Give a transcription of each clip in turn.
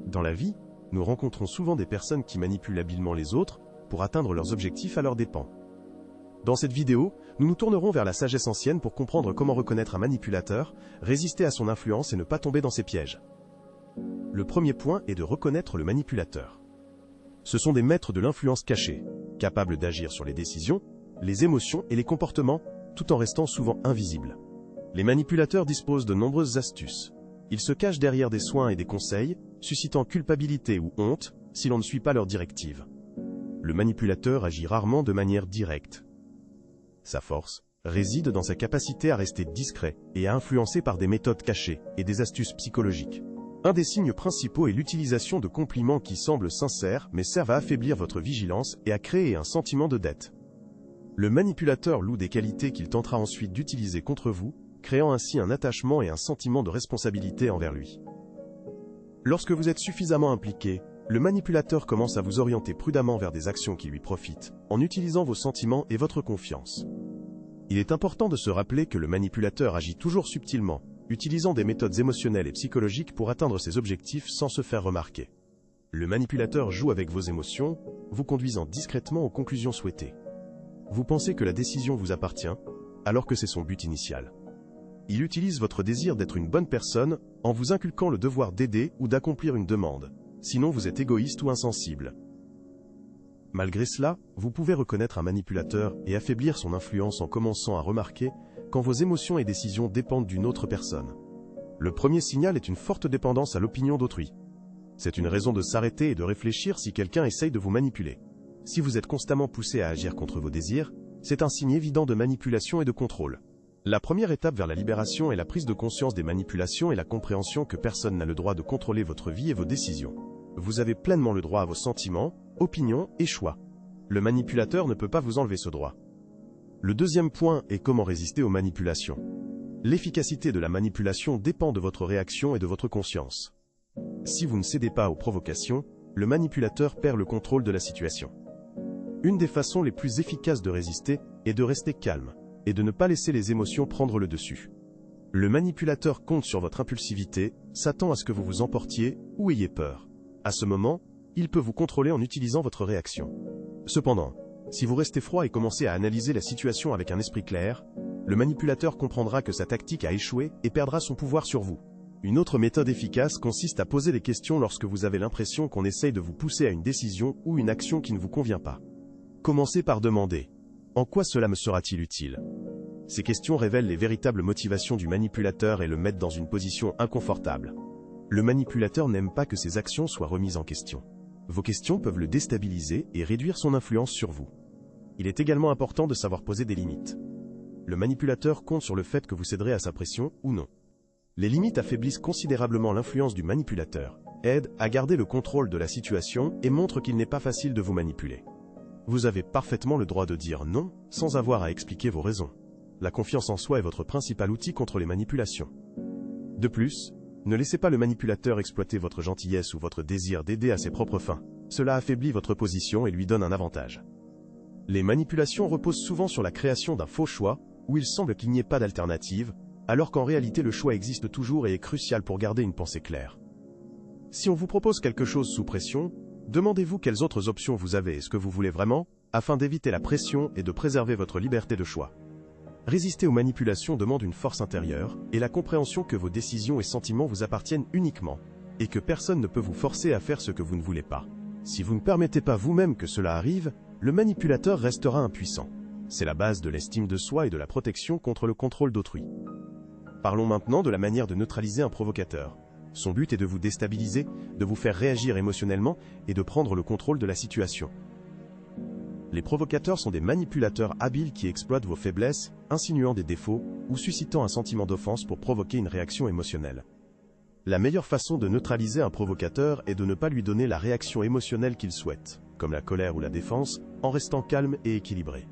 Dans la vie, nous rencontrons souvent des personnes qui manipulent habilement les autres pour atteindre leurs objectifs à leurs dépens. Dans cette vidéo, nous nous tournerons vers la sagesse ancienne pour comprendre comment reconnaître un manipulateur, résister à son influence et ne pas tomber dans ses pièges. Le premier point est de reconnaître le manipulateur. Ce sont des maîtres de l'influence cachée, capables d'agir sur les décisions, les émotions et les comportements, tout en restant souvent invisibles. Les manipulateurs disposent de nombreuses astuces. Ils se cachent derrière des soins et des conseils, suscitant culpabilité ou honte si l'on ne suit pas leurs directives. Le manipulateur agit rarement de manière directe. Sa force réside dans sa capacité à rester discret et à influencer par des méthodes cachées et des astuces psychologiques. Un des signes principaux est l'utilisation de compliments qui semblent sincères mais servent à affaiblir votre vigilance et à créer un sentiment de dette. Le manipulateur loue des qualités qu'il tentera ensuite d'utiliser contre vous, créant ainsi un attachement et un sentiment de responsabilité envers lui. Lorsque vous êtes suffisamment impliqué, le manipulateur commence à vous orienter prudemment vers des actions qui lui profitent, en utilisant vos sentiments et votre confiance. Il est important de se rappeler que le manipulateur agit toujours subtilement, utilisant des méthodes émotionnelles et psychologiques pour atteindre ses objectifs sans se faire remarquer. Le manipulateur joue avec vos émotions, vous conduisant discrètement aux conclusions souhaitées. Vous pensez que la décision vous appartient, alors que c'est son but initial. Il utilise votre désir d'être une bonne personne en vous inculquant le devoir d'aider ou d'accomplir une demande. Sinon vous êtes égoïste ou insensible. Malgré cela, vous pouvez reconnaître un manipulateur et affaiblir son influence en commençant à remarquer quand vos émotions et décisions dépendent d'une autre personne. Le premier signal est une forte dépendance à l'opinion d'autrui. C'est une raison de s'arrêter et de réfléchir si quelqu'un essaye de vous manipuler. Si vous êtes constamment poussé à agir contre vos désirs, c'est un signe évident de manipulation et de contrôle. La première étape vers la libération est la prise de conscience des manipulations et la compréhension que personne n'a le droit de contrôler votre vie et vos décisions. Vous avez pleinement le droit à vos sentiments, opinions et choix. Le manipulateur ne peut pas vous enlever ce droit. Le deuxième point est comment résister aux manipulations. L'efficacité de la manipulation dépend de votre réaction et de votre conscience. Si vous ne cédez pas aux provocations, le manipulateur perd le contrôle de la situation. Une des façons les plus efficaces de résister est de rester calme et de ne pas laisser les émotions prendre le dessus. Le manipulateur compte sur votre impulsivité, s'attend à ce que vous vous emportiez ou ayez peur. À ce moment, il peut vous contrôler en utilisant votre réaction. Cependant, si vous restez froid et commencez à analyser la situation avec un esprit clair, le manipulateur comprendra que sa tactique a échoué et perdra son pouvoir sur vous. Une autre méthode efficace consiste à poser des questions lorsque vous avez l'impression qu'on essaye de vous pousser à une décision ou une action qui ne vous convient pas. Commencez par demander « En quoi cela me sera-t-il utile ?» Ces questions révèlent les véritables motivations du manipulateur et le mettent dans une position inconfortable. Le manipulateur n'aime pas que ses actions soient remises en question. Vos questions peuvent le déstabiliser et réduire son influence sur vous. Il est également important de savoir poser des limites. Le manipulateur compte sur le fait que vous céderez à sa pression ou non. Les limites affaiblissent considérablement l'influence du manipulateur, aident à garder le contrôle de la situation et montrent qu'il n'est pas facile de vous manipuler. Vous avez parfaitement le droit de dire non sans avoir à expliquer vos raisons. La confiance en soi est votre principal outil contre les manipulations. De plus, ne laissez pas le manipulateur exploiter votre gentillesse ou votre désir d'aider à ses propres fins. Cela affaiblit votre position et lui donne un avantage. Les manipulations reposent souvent sur la création d'un faux choix, où il semble qu'il n'y ait pas d'alternative, alors qu'en réalité le choix existe toujours et est crucial pour garder une pensée claire. Si on vous propose quelque chose sous pression, demandez-vous quelles autres options vous avez et ce que vous voulez vraiment, afin d'éviter la pression et de préserver votre liberté de choix. Résister aux manipulations demande une force intérieure et la compréhension que vos décisions et sentiments vous appartiennent uniquement, et que personne ne peut vous forcer à faire ce que vous ne voulez pas. Si vous ne permettez pas vous-même que cela arrive, le manipulateur restera impuissant. C'est la base de l'estime de soi et de la protection contre le contrôle d'autrui. Parlons maintenant de la manière de neutraliser un provocateur. Son but est de vous déstabiliser, de vous faire réagir émotionnellement et de prendre le contrôle de la situation. Les provocateurs sont des manipulateurs habiles qui exploitent vos faiblesses, insinuant des défauts ou suscitant un sentiment d'offense pour provoquer une réaction émotionnelle. La meilleure façon de neutraliser un provocateur est de ne pas lui donner la réaction émotionnelle qu'il souhaite, comme la colère ou la défense, en restant calme et équilibré.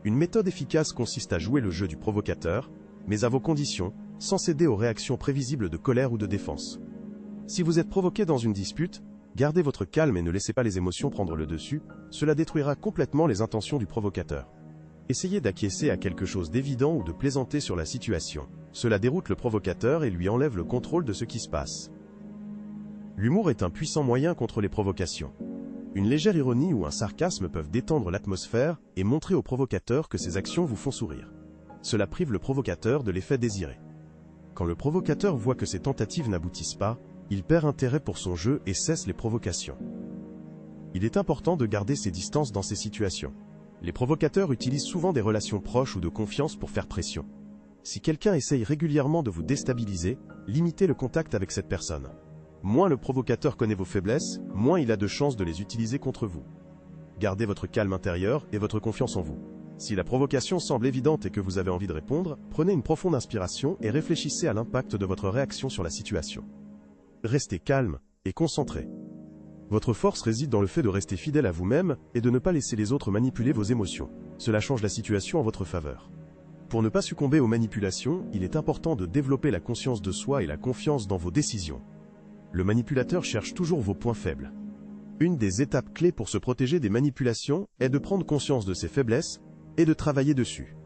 Une méthode efficace consiste à jouer le jeu du provocateur, mais à vos conditions, sans céder aux réactions prévisibles de colère ou de défense. Si vous êtes provoqué dans une dispute, gardez votre calme et ne laissez pas les émotions prendre le dessus, cela détruira complètement les intentions du provocateur. Essayez d'acquiescer à quelque chose d'évident ou de plaisanter sur la situation. Cela déroute le provocateur et lui enlève le contrôle de ce qui se passe. L'humour est un puissant moyen contre les provocations. Une légère ironie ou un sarcasme peuvent détendre l'atmosphère et montrer au provocateur que ses actions vous font sourire. Cela prive le provocateur de l'effet désiré. Quand le provocateur voit que ses tentatives n'aboutissent pas, il perd intérêt pour son jeu et cesse les provocations. Il est important de garder ses distances dans ces situations. Les provocateurs utilisent souvent des relations proches ou de confiance pour faire pression. Si quelqu'un essaye régulièrement de vous déstabiliser, limitez le contact avec cette personne. Moins le provocateur connaît vos faiblesses, moins il a de chances de les utiliser contre vous. Gardez votre calme intérieur et votre confiance en vous. Si la provocation semble évidente et que vous avez envie de répondre, prenez une profonde inspiration et réfléchissez à l'impact de votre réaction sur la situation. Restez calme et concentré. Votre force réside dans le fait de rester fidèle à vous-même et de ne pas laisser les autres manipuler vos émotions. Cela change la situation en votre faveur. Pour ne pas succomber aux manipulations, il est important de développer la conscience de soi et la confiance dans vos décisions. Le manipulateur cherche toujours vos points faibles. Une des étapes clés pour se protéger des manipulations est de prendre conscience de ses faiblesses et de travailler dessus.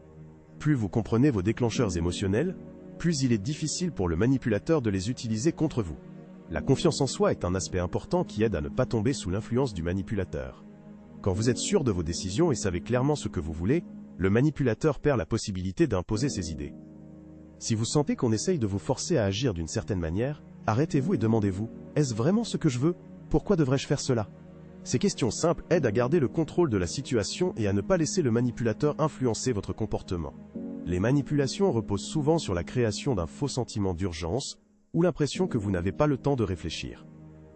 Plus vous comprenez vos déclencheurs émotionnels, plus il est difficile pour le manipulateur de les utiliser contre vous. La confiance en soi est un aspect important qui aide à ne pas tomber sous l'influence du manipulateur. Quand vous êtes sûr de vos décisions et savez clairement ce que vous voulez, le manipulateur perd la possibilité d'imposer ses idées. Si vous sentez qu'on essaye de vous forcer à agir d'une certaine manière, arrêtez-vous et demandez-vous, est-ce vraiment ce que je veux? Pourquoi devrais-je faire cela? Ces questions simples aident à garder le contrôle de la situation et à ne pas laisser le manipulateur influencer votre comportement. Les manipulations reposent souvent sur la création d'un faux sentiment d'urgence ou l'impression que vous n'avez pas le temps de réfléchir.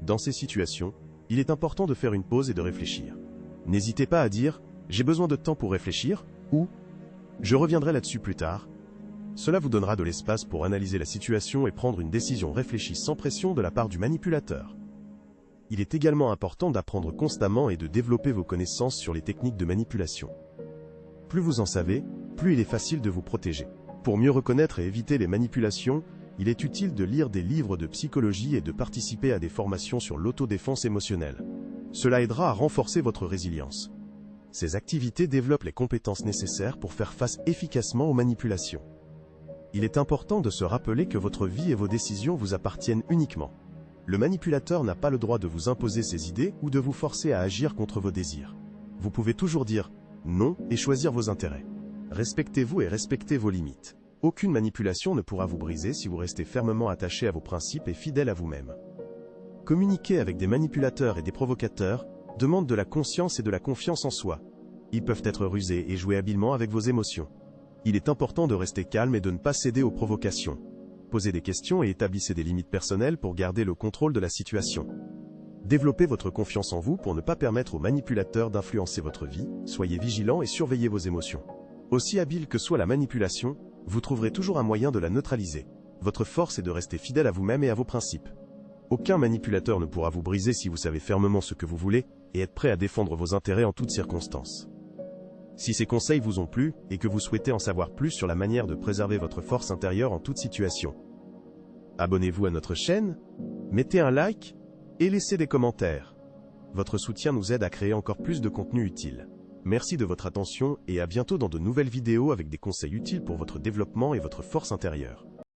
Dans ces situations, il est important de faire une pause et de réfléchir. N'hésitez pas à dire « j'ai besoin de temps pour réfléchir » ou « je reviendrai là-dessus plus tard ». Cela vous donnera de l'espace pour analyser la situation et prendre une décision réfléchie sans pression de la part du manipulateur. Il est également important d'apprendre constamment et de développer vos connaissances sur les techniques de manipulation. Plus vous en savez, plus il est facile de vous protéger. Pour mieux reconnaître et éviter les manipulations, il est utile de lire des livres de psychologie et de participer à des formations sur l'autodéfense émotionnelle. Cela aidera à renforcer votre résilience. Ces activités développent les compétences nécessaires pour faire face efficacement aux manipulations. Il est important de se rappeler que votre vie et vos décisions vous appartiennent uniquement. Le manipulateur n'a pas le droit de vous imposer ses idées ou de vous forcer à agir contre vos désirs. Vous pouvez toujours dire non et choisir vos intérêts. Respectez-vous et respectez vos limites. Aucune manipulation ne pourra vous briser si vous restez fermement attaché à vos principes et fidèle à vous-même. Communiquer avec des manipulateurs et des provocateurs demande de la conscience et de la confiance en soi. Ils peuvent être rusés et jouer habilement avec vos émotions. Il est important de rester calme et de ne pas céder aux provocations. Posez des questions et établissez des limites personnelles pour garder le contrôle de la situation. Développez votre confiance en vous pour ne pas permettre aux manipulateurs d'influencer votre vie, soyez vigilant et surveillez vos émotions. Aussi habile que soit la manipulation, vous trouverez toujours un moyen de la neutraliser. Votre force est de rester fidèle à vous-même et à vos principes. Aucun manipulateur ne pourra vous briser si vous savez fermement ce que vous voulez et êtes prêt à défendre vos intérêts en toutes circonstances. Si ces conseils vous ont plu et que vous souhaitez en savoir plus sur la manière de préserver votre force intérieure en toute situation, abonnez-vous à notre chaîne, mettez un like et laissez des commentaires. Votre soutien nous aide à créer encore plus de contenu utile. Merci de votre attention et à bientôt dans de nouvelles vidéos avec des conseils utiles pour votre développement et votre force intérieure.